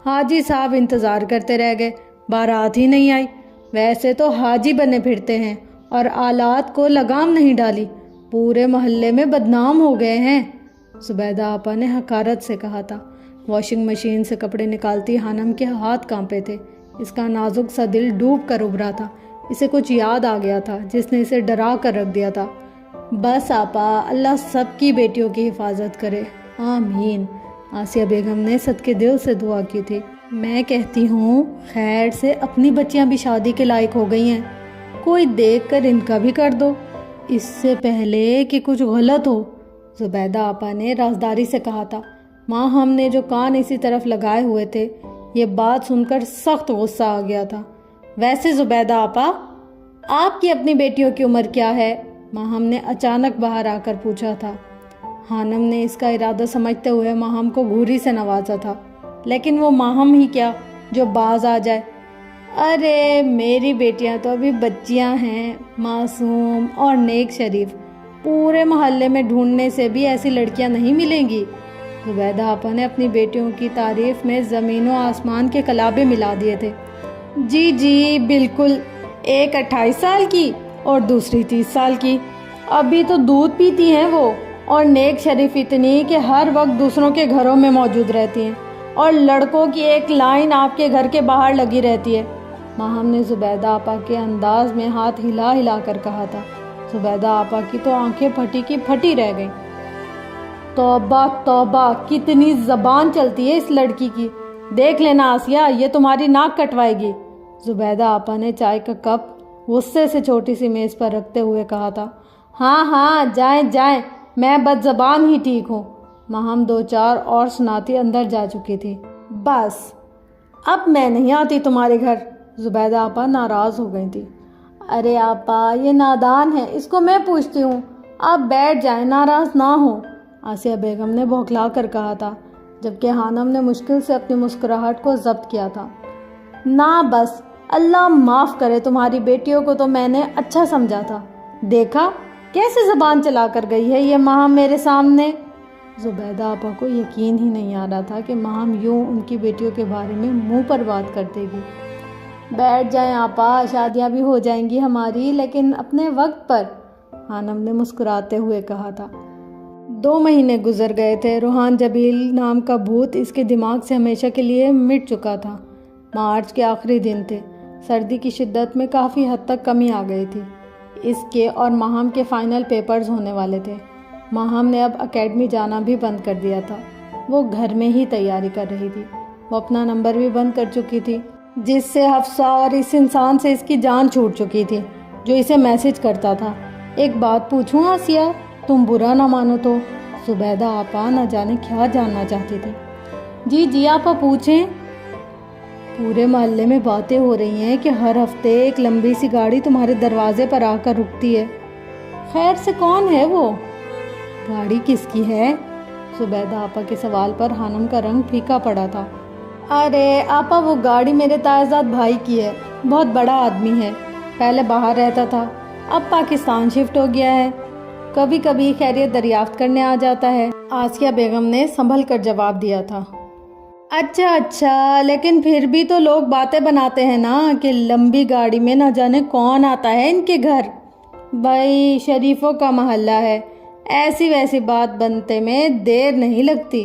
हाजी साहब इंतज़ार करते रह गए, बारात ही नहीं आई। वैसे तो हाजी बने फिरते हैं और आलात को लगाम नहीं डाली, पूरे मोहल्ले में बदनाम हो गए हैं। ज़ुबैदा आपा ने हकारत से कहा था। वॉशिंग मशीन से कपड़े निकालती हानम के हाथ कांपे थे। इसका नाजुक सा दिल डूब कर उभरा था। इसे कुछ याद आ गया था जिसने इसे डरा कर रख दिया था। बस आपा, अल्लाह सबकी बेटियों की हिफाजत करे, आमीन। आसिया बेगम ने सदके दिल से दुआ की थी। मैं कहती हूँ खैर से अपनी बच्चियाँ भी शादी के लायक हो गई हैं, कोई देख कर इनका भी कर दो, इससे पहले कि कुछ गलत हो। ज़ुबैदा आपा ने राजदारी से कहा था। माँ हमने जो कान इसी तरफ लगाए हुए थे, ये बात सुनकर सख्त गुस्सा आ गया था। वैसे ज़ुबैदा आपा, आपकी अपनी बेटियों की उम्र क्या है? माहम ने अचानक बाहर आकर पूछा था। हानम ने इसका इरादा समझते हुए माहम को घूरी से नवाजा था, लेकिन वो माहम ही क्या जो बाज आ जाए। अरे मेरी बेटियां तो अभी बच्चियां हैं, मासूम और नेक शरीफ। पूरे मोहल्ले में ढूंढने से भी ऐसी लड़कियां नहीं मिलेंगी। ज़ुबैदा आपा ने अपनी बेटियों की तारीफ में ज़मीन व आसमान के कलाबे मिला दिए थे। जी जी बिल्कुल, एक 28 साल की और दूसरी 30 साल की। अभी तो दूध पीती हैं वो, और नेक शरीफ इतनी कि हर वक्त दूसरों के घरों में मौजूद रहती हैं, और लड़कों की एक लाइन आपके घर के बाहर लगी रहती है। माहम ने ज़ुबैदा आपा के अंदाज में हाथ हिला हिला कर कहा था। ज़ुबैदा आपा की तो आंखें फटी की फटी रह गईं। तौबा तौबा, कितनी ज़बान चलती है इस लड़की की। देख लेना आसिया, ये तुम्हारी नाक कटवाएगी। ज़ुबैदा आपा ने चाय का कप गुस्से से छोटी सी मेज़ पर रखते हुए कहा था। हाँ हाँ, जाएं जाएं, मैं बदज़बान ही ठीक हूँ। माहम 2-4 और सुनाती अंदर जा चुकी थी। बस अब मैं नहीं आती तुम्हारे घर। ज़ुबैदा आपा नाराज़ हो गई थी। अरे आपा, ये नादान है, इसको मैं पूछती हूँ, आप बैठ जाएं, नाराज़ ना हो। आसिया बेगम ने बौखला कर कहा था, जबकि हानम ने मुश्किल से अपनी मुस्कुराहट को जब्त किया था। ना बस, अल्लाह माफ़ करे, तुम्हारी बेटियों को तो मैंने अच्छा समझा था। देखा कैसे ज़बान चला कर गई है ये माहम मेरे सामने। ज़ुबैदा आपा को यकीन ही नहीं आ रहा था कि माहम यूँ उनकी बेटियों के बारे में मुंह पर बात कर देगी। बैठ जाएं आपा, शादियाँ भी हो जाएंगी हमारी, लेकिन अपने वक्त पर, हानम ने मुस्कुराते हुए कहा था। 2 महीने गुजर गए थे। रूहान जबील नाम का भूत इसके दिमाग से हमेशा के लिए मिट चुका था। मार्च के आखिरी दिन थे। सर्दी की शिद्दत में काफ़ी हद तक कमी आ गई थी। इसके और माहम के फाइनल पेपर्स होने वाले थे। माहम ने अब एकेडमी जाना भी बंद कर दिया था। वो घर में ही तैयारी कर रही थी। वो अपना नंबर भी बंद कर चुकी थी, जिससे हफ्सा और इस इंसान से इसकी जान छूट चुकी थी जो इसे मैसेज करता था। एक बात पूछूं आसिया, तुम बुरा ना मानो तो? ज़ुबैदा आपा न जाने क्या जानना चाहती थी। जी जी आपा पूछें। पूरे मोहल्ले में बातें हो रही हैं कि हर हफ्ते एक लंबी सी गाड़ी तुम्हारे दरवाजे पर आकर रुकती है। खैर से कौन है वो? गाड़ी किसकी है? ज़ुबैदा आपा के सवाल पर हानम का रंग फीका पड़ा था। अरे आपा, वो गाड़ी मेरे तायजाद भाई की है। बहुत बड़ा आदमी है, पहले बाहर रहता था, अब पाकिस्तान शिफ्ट हो गया है। कभी कभी खैरियत दरियाफ्त करने आ जाता है। आसिया बेगम ने संभल कर जवाब दिया था। अच्छा, लेकिन फिर भी तो लोग बातें बनाते हैं ना कि लंबी गाड़ी में न जाने कौन आता है इनके घर। भाई शरीफों का मोहल्ला है, ऐसी वैसी बात बनते में देर नहीं लगती।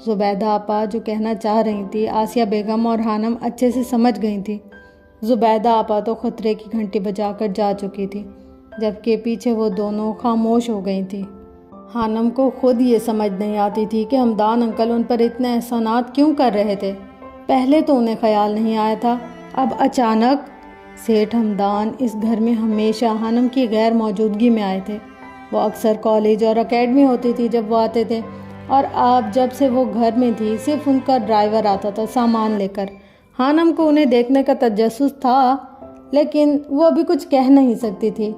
ज़ुबैदा आपा जो कहना चाह रही थी आसिया बेगम और हानम अच्छे से समझ गई थी। ज़ुबैदा आपा तो ख़तरे की घंटी बजाकर जा चुकी थी, जबकि पीछे वो दोनों खामोश हो गई थी। हानम को खुद ये समझ नहीं आती थी कि हमदान अंकल उन पर इतने एहसानात क्यों कर रहे थे। पहले तो उन्हें ख्याल नहीं आया था, अब अचानक। सेठ हमदान इस घर में हमेशा हानम की गैर मौजूदगी में आए थे। वो अक्सर कॉलेज और एकेडमी होती थी जब वो आते थे, और अब जब से वो घर में थी सिर्फ उनका ड्राइवर आता था सामान लेकर। हानम को उन्हें देखने का तजस्सुस था, लेकिन वो अभी कुछ कह नहीं सकती थी।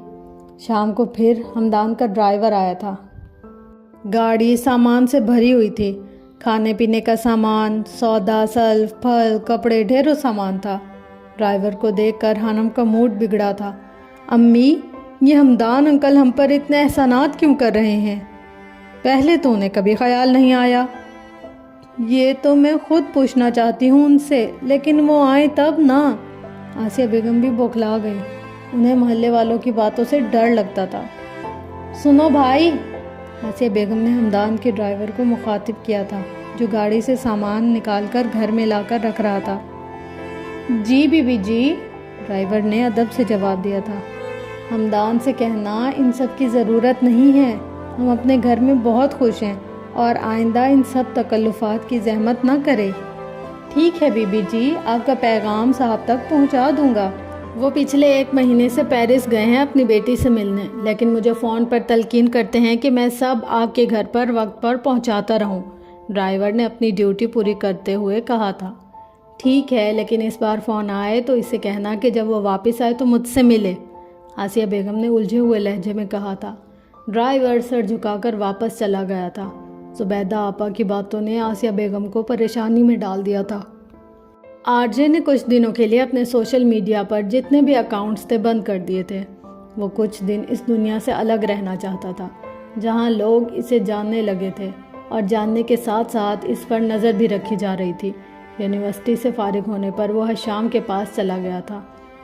शाम को फिर हमदान का ड्राइवर आया था। गाड़ी सामान से भरी हुई थी, खाने पीने का सामान, सौदा, सल्फ, फल, कपड़े, ढेरों सामान था। ड्राइवर को देखकर हानम का मूड बिगड़ा था। अम्मी, ये हमदान अंकल हम पर इतने एहसानात क्यों कर रहे हैं? पहले तो उन्हें कभी ख्याल नहीं आया। ये तो मैं खुद पूछना चाहती हूँ उनसे, लेकिन वो आए तब ना। आसिया बेगम भी बौखला गई। उन्हें मोहल्ले वालों की बातों से डर लगता था। सुनो भाई, आसिया बेगम ने हमदान के ड्राइवर को मुखातिब किया था, जो गाड़ी से सामान निकालकर घर में लाकर रख रहा था। जी बीबी जी, ड्राइवर ने अदब से जवाब दिया था। हमदान से कहना इन सब की ज़रूरत नहीं है, हम अपने घर में बहुत खुश हैं और आइंदा इन सब तकल्लुफ़ात की ज़हमत ना करें। ठीक है बीबी जी, आपका पैगाम साहब तक पहुंचा दूंगा। वो पिछले 1 महीने से पेरिस गए हैं अपनी बेटी से मिलने, लेकिन मुझे फ़ोन पर तलकीन करते हैं कि मैं सब आपके घर पर वक्त पर पहुंचाता रहूं। ड्राइवर ने अपनी ड्यूटी पूरी करते हुए कहा था। ठीक है, लेकिन इस बार फ़ोन आए तो इसे कहना कि जब वो वापस आए तो मुझसे मिले, आसिया बेगम ने उलझे हुए लहजे में कहा था। ड्राइवर सर झुकाकर वापस चला गया था। ज़ुबैदा आपा की बातों ने आसिया बेगम को परेशानी में डाल दिया था। आरजे ने कुछ दिनों के लिए अपने सोशल मीडिया पर जितने भी अकाउंट्स थे बंद कर दिए थे। वो कुछ दिन इस दुनिया से अलग रहना चाहता था, जहां लोग इसे जानने लगे थे, और जानने के साथ साथ इस पर नज़र भी रखी जा रही थी। यूनिवर्सिटी से फारिग होने पर वो हशाम के पास चला गया था।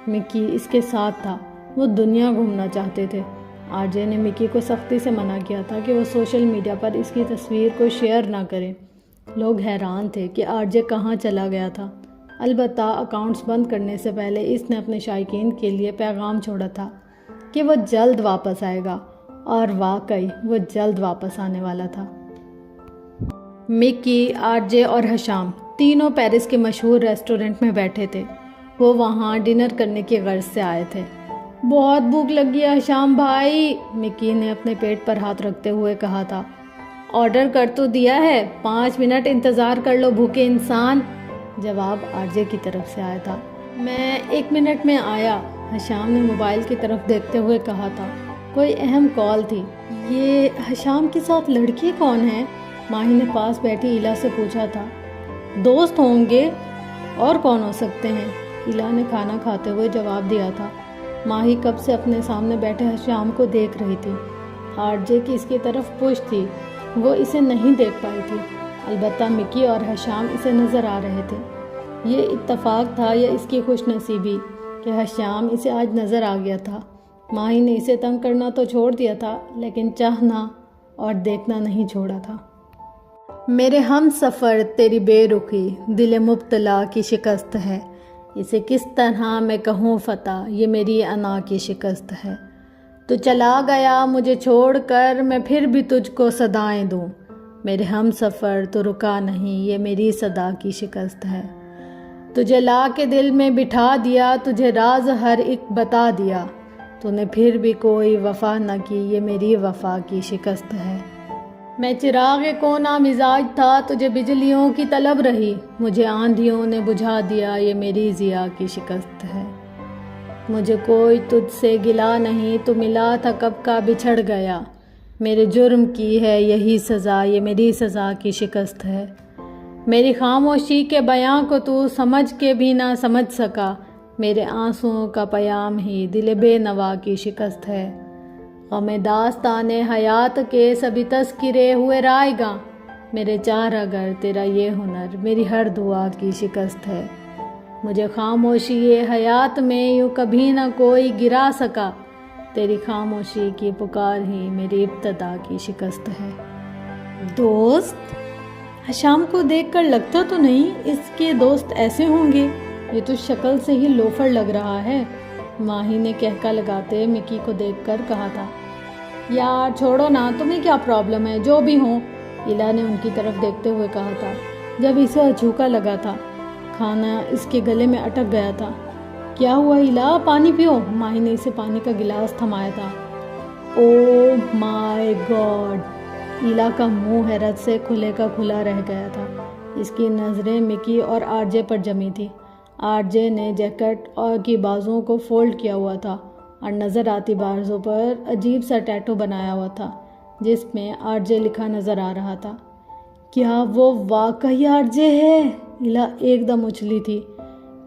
मिकी इसके साथ था। वो दुनिया घूमना चाहते थे। आरजे ने मिकी को सख्ती से मना किया था कि वो सोशल मीडिया पर इसकी तस्वीर को शेयर ना करें। लोग हैरान थे कि आरजे कहाँ चला गया था। अलबत्ता अकाउंट्स बंद करने से पहले इसने अपने शायकीन के लिए पैगाम छोड़ा था कि वो जल्द वापस आएगा, और वाकई वो जल्द वापस आने वाला था। मिकी, आरजे और हशाम तीनों पेरिस के मशहूर रेस्टोरेंट में बैठे थे। वो वहाँ डिनर करने की गर्ज से आए थे। बहुत भूख लगी है हशाम भाई, मिकी ने अपने पेट पर हाथ रखते हुए कहा था। ऑर्डर कर तो दिया है, 5 मिनट इंतज़ार कर लो भूखे इंसान, जवाब आरजे की तरफ से आया था। मैं 1 मिनट में आया, हशाम ने मोबाइल की तरफ देखते हुए कहा था। कोई अहम कॉल थी। ये हशाम के साथ लड़की कौन है? माही ने पास बैठी इला से पूछा था। दोस्त होंगे, और कौन हो सकते हैं? इला ने खाना खाते हुए जवाब दिया था। माही कब से अपने सामने बैठे हशाम को देख रही थी। आरजे की इसकी तरफ पुश थी, वो इसे नहीं देख पाई थी। अलबत्ता मिकी और हशाम इसे नज़र आ रहे थे। ये इत्तफाक था या इसकी खुशनसीबी कि हशाम इसे आज नज़र आ गया था। माही ने इसे तंग करना तो छोड़ दिया था, लेकिन चाहना और देखना नहीं छोड़ा था। मेरे हम सफ़र तेरी बेरुखी, दिल मुब्तला की शिकस्त है, इसे किस तरह मैं कहूँ फ़ता, ये मेरी अना की शिकस्त है। तू चला गया मुझे छोड़कर, मैं फिर भी तुझको सदाएं दूँ, मेरे हम सफ़र तो रुका नहीं, ये मेरी सदा की शिकस्त है। तुझे ला के दिल में बिठा दिया, तुझे राज हर एक बता दिया, तूने फिर भी कोई वफ़ा न की, ये मेरी वफ़ा की शिकस्त है। मैं चिराग कोना मिजाज था, तुझे बिजलियों की तलब रही, मुझे आंधियों ने बुझा दिया, ये मेरी ज़िया की शिकस्त है। मुझे कोई तुझसे गिला नहीं, तू मिला था कब का बिछड़ गया, मेरे जुर्म की है यही सज़ा, ये मेरी सज़ा की शिकस्त है। मेरी खामोशी के बयां को तू समझ के भी ना समझ सका, मेरे आंसुओं का पयाम ही दिल बेनवा की शिकस्त है। गमे दास्ताने हयात के सभी तस्किरे हुए रायगा, मेरे चार अगर तेरा ये हुनर मेरी हर दुआ की शिकस्त है। मुझे खामोशी ये हयात में यूँ कभी ना कोई गिरा सका, तेरी खामोशी की पुकार ही मेरी इब्तदा की शिकस्त है। दोस्त? हशाम को देखकर लगता तो नहीं इसके दोस्त ऐसे होंगे, ये तो शक्ल से ही लोफर लग रहा है, माही ने कहका लगाते मिकी को देखकर कहा था। यार छोड़ो ना, तुम्हें क्या प्रॉब्लम है, जो भी हो, इला ने उनकी तरफ देखते हुए कहा था। जब इसे अछूका लगा था, खाना इसके गले में अटक गया था। क्या हुआ इला, पानी पियो, माही ने इसे पानी का गिलास थमाया था। ओह माय गॉड, इला का मुंह हैरत से खुले का खुला रह गया था। इसकी नज़रें मिकी और आरजे पर जमी थी। आरजे ने जैकेट और की बाजुओं को फोल्ड किया हुआ था और नज़र आती बाजुओं पर अजीब सा टैटू बनाया हुआ था जिसमें आरजे लिखा नज़र आ रहा था। क्या वो वाकई आरजे है? इला एकदम उछली थी।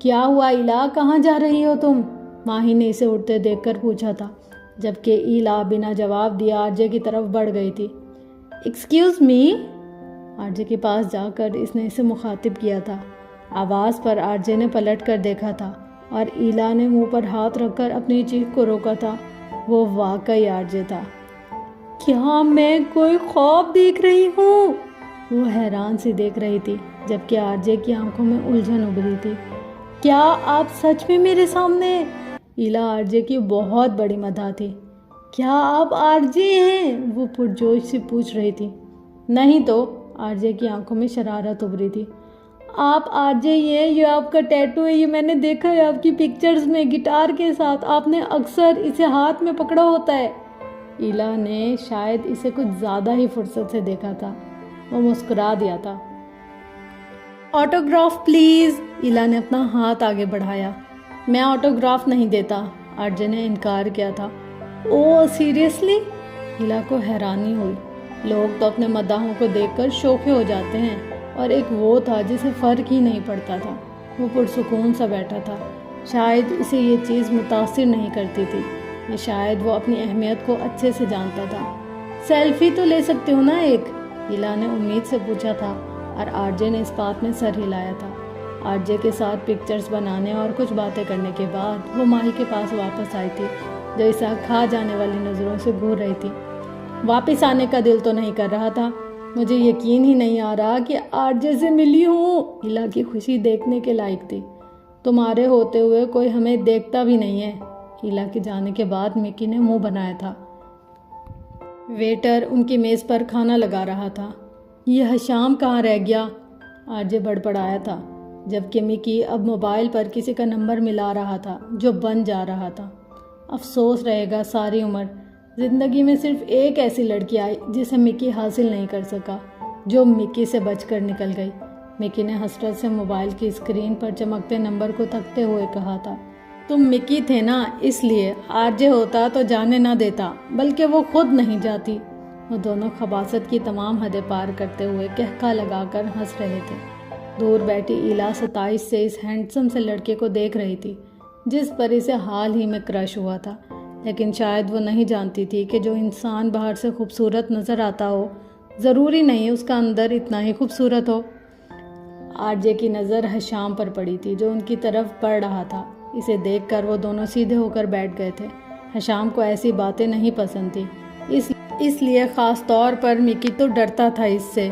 क्या हुआ इला, कहाँ जा रही हो तुम? माही ने इसे उड़ते देखकर पूछा था, जबकि इला बिना जवाब दिए आरजे की तरफ बढ़ गई थी। एक्सक्यूज़ मी, आरजे के पास जाकर इसने इसे मुखातिब किया था। आवाज़ पर आरजे ने पलट कर देखा था और इला ने मुंह पर हाथ रखकर अपनी चीख को रोका था। वो वाकई आरजे था। क्या मैं कोई ख्वाब देख रही हूँ? वो हैरान सी देख रही थी, जबकि आरजे की आंखों में उलझन उभरी थी। क्या आप सच में मेरे सामने? इला आरजे की बहुत बड़ी मदाह थी। क्या आप आरजे हैं? वो पुरजोश से पूछ रही थी। नहीं तो, आरजे की आंखों में शरारत उभरी थी। आप आरजे ये आपका टैटू है, ये मैंने देखा है आपकी पिक्चर्स में गिटार के साथ, आपने अक्सर इसे हाथ में पकड़ा होता है। इला ने शायद इसे कुछ ज़्यादा ही फुर्सत से देखा था। वो मुस्कुरा दिया था। ऑटोग्राफ प्लीज़, इला ने अपना हाथ आगे बढ़ाया। मैं ऑटोग्राफ नहीं देता, आरजे ने इनकार किया था। Oh seriously? इला को हैरानी हुई। लोग तो अपने मदाहों को देखकर शोखे हो जाते हैं, और एक वो था जिसे फ़र्क ही नहीं पड़ता था। वो पुरसुकून सा बैठा था। शायद इसे ये चीज़ मुतासिर नहीं करती थी, या शायद वो अपनी अहमियत को अच्छे से जानता था। सेल्फी तो ले सकते हो ना एक? इला ने उम्मीद से पूछा था, और आरजे ने इस बात में सर हिलाया था। आरजे के साथ पिक्चर्स बनाने और कुछ बातें करने के बाद वो माही के पास वापस आई थी, जो इसे खा जाने वाली नज़रों से घूर रही थी। वापस आने का दिल तो नहीं कर रहा था। मुझे यकीन ही नहीं आ रहा कि आरजे से मिली हूँ। इला की खुशी देखने के लायक थी। तुम्हारे होते हुए कोई हमें देखता भी नहीं है। इला के जाने के बाद मिकी ने मुंह बनाया था। वेटर उनकी मेज़ पर खाना लगा रहा था। यह हशाम कहाँ रह गया? आरजे बड़बड़ाया था, जबकि मिकी अब मोबाइल पर किसी का नंबर मिला रहा था जो बंद जा रहा था। अफसोस रहेगा सारी उम्र, ज़िंदगी में सिर्फ एक ऐसी लड़की आई जिसे मिकी हासिल नहीं कर सका, जो मिकी से बचकर निकल गई। मिकी ने हसरत से मोबाइल की स्क्रीन पर चमकते नंबर को तकते हुए कहा था। तुम मिकी थे ना, इसलिए आरजे होता तो जाने ना देता, बल्कि वो खुद नहीं जाती। वो दोनों खबासत की तमाम हदें पार करते हुए कहका लगाकर हंस रहे थे। दूर बैठी इला 27 से इस हैंडसम से लड़के को देख रही थी, जिस पर इसे हाल ही में क्रश हुआ था। लेकिन शायद वो नहीं जानती थी कि जो इंसान बाहर से खूबसूरत नज़र आता हो, ज़रूरी नहीं उसका अंदर इतना ही खूबसूरत हो। आरजे की नज़र हशाम पर पड़ी थी, जो उनकी तरफ पड़ रहा था। इसे देखकर वो दोनों सीधे होकर बैठ गए थे। हशाम को ऐसी बातें नहीं पसंद थी, इसलिए ख़ास तौर पर मिकी तो डरता था इससे,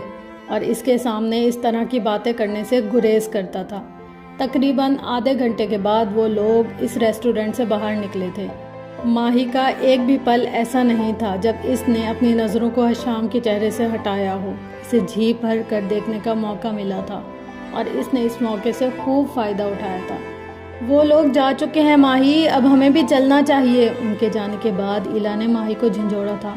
और इसके सामने इस तरह की बातें करने से गुरेज करता था। तकरीबन आधे घंटे के बाद वो लोग इस रेस्टोरेंट से बाहर निकले थे। माही का एक भी पल ऐसा नहीं था जब इसने अपनी नज़रों को हशाम के चेहरे से हटाया हो। इसे जी भर कर देखने का मौका मिला था, और इसने इस मौके से खूब फ़ायदा उठाया था। वो लोग जा चुके हैं माही, अब हमें भी चलना चाहिए। उनके जाने के बाद इला ने माही को झंझोड़ा था।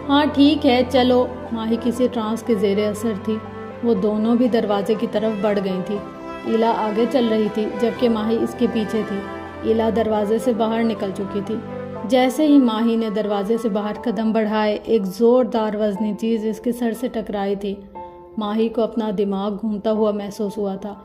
हाँ ठीक है चलो। माही किसी ट्रांस के ज़ेरे असर थी। वो दोनों भी दरवाजे की तरफ बढ़ गई थी। इला आगे चल रही थी, जबकि माही इसके पीछे थी। इला दरवाजे से बाहर निकल चुकी थी। जैसे ही माही ने दरवाजे से बाहर कदम बढ़ाए, एक ज़ोरदार वज़नी चीज़ इसके सर से टकराई थी। माही को अपना दिमाग घूमता हुआ महसूस हुआ था।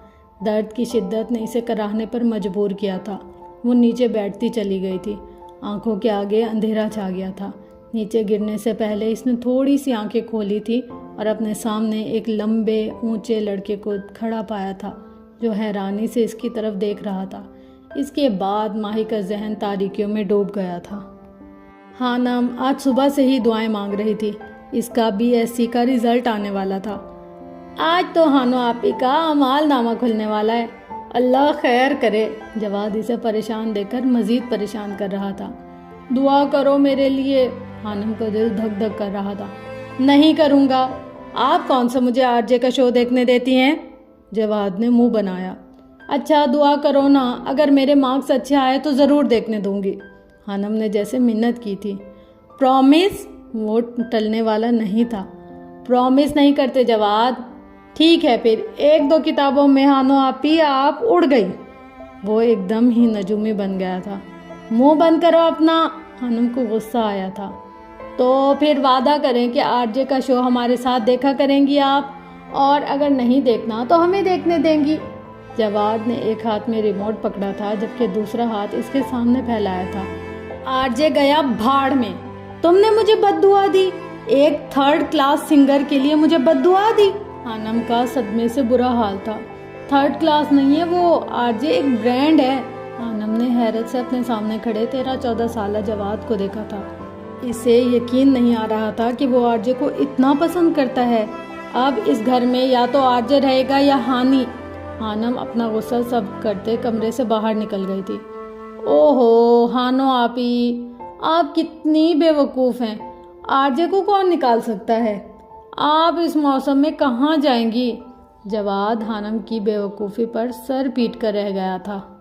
दर्द की शिद्दत ने इसे कराहने पर मजबूर किया था। वो नीचे बैठती चली गई थी। आंखों के आगे अंधेरा छा गया था। नीचे गिरने से पहले इसने थोड़ी सी आंखें खोली थी और अपने सामने एक लंबे ऊंचे लड़के को खड़ा पाया था, जो हैरानी से इसकी तरफ देख रहा था। इसके बाद माही का जहन तारीकियों में डूब गया था। हानम आज सुबह से ही दुआएं मांग रही थी। इसका बीएससी का रिजल्ट आने वाला था। आज तो हानो आपी का अमालनामा खुलने वाला है, अल्लाह खैर करे। जवाद इसे परेशान देखकर मजीद परेशान कर रहा था। दुआ करो मेरे लिए। हानम का दिल धक धक कर रहा था। नहीं करूँगा। आप कौन सा मुझे आरजे का शो देखने देती हैं? जवाद ने मुंह बनाया। अच्छा दुआ करो ना, अगर मेरे मार्क्स अच्छे आए तो ज़रूर देखने दूंगी। हानम ने जैसे मिन्नत की थी। प्रॉमिस? वो टलने वाला नहीं था। प्रॉमिस नहीं करते जवाद। ठीक है फिर, एक दो किताबों में हानो आपी आप उड़ गई। वो एकदम ही नजूमी बन गया था। मुंह बंद करो अपना। हानम को गुस्सा आया था। तो फिर वादा करें कि आरजे का शो हमारे साथ देखा करेंगी आप, और अगर नहीं देखना तो हमें देखने देंगी। जवाद ने एक हाथ में रिमोट पकड़ा था जबकि दूसरा हाथ इसके सामने फैलाया था। आरजे गया भाड़ में। तुमने मुझे बद्दुआ दी, एक थर्ड क्लास सिंगर के लिए मुझे बद्दुआ दी। हानम का सदमे से बुरा हाल था। थर्ड क्लास नहीं है वो, आरजे एक ब्रांड है। हानम ने हैरत से अपने सामने खड़े 13-14 साल जवाद को देखा था। इसे यकीन नहीं आ रहा था कि वो आरजे को इतना पसंद करता है। अब इस घर में या तो आरजे रहेगा या हानी। हानम अपना गुस्सा सब करते कमरे से बाहर निकल गई थी। ओहो हानो आपी, आप कितनी बेवकूफ़ हैं। आरजे को कौन निकाल सकता है? आप इस मौसम में कहाँ जाएंगी? जवाद हानम की बेवकूफ़ी पर सर पीट कर रह गया था।